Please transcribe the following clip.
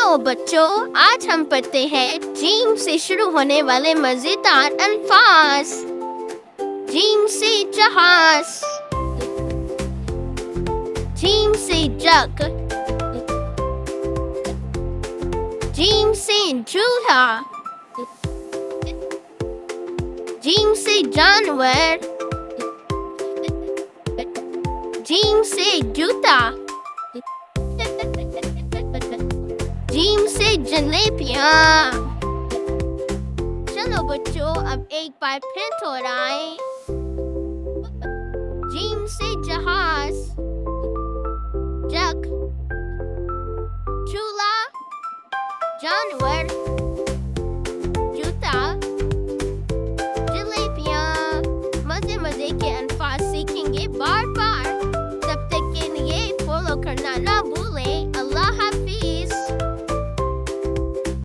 Hello बच्चों, आज हम पढ़ते हैं जीम से शुरू होने वाले मजेदार अल्फाज। जीम से जहाज, जीम से जग, जीम से चूल्हा, जीम से जानवर, जीम से जूता, जीम से जलेबियाँ। चलो बच्चों, अब एक बार फिर दोहराएं। जीम से जहाज, जग, चूल्हा, जानवर,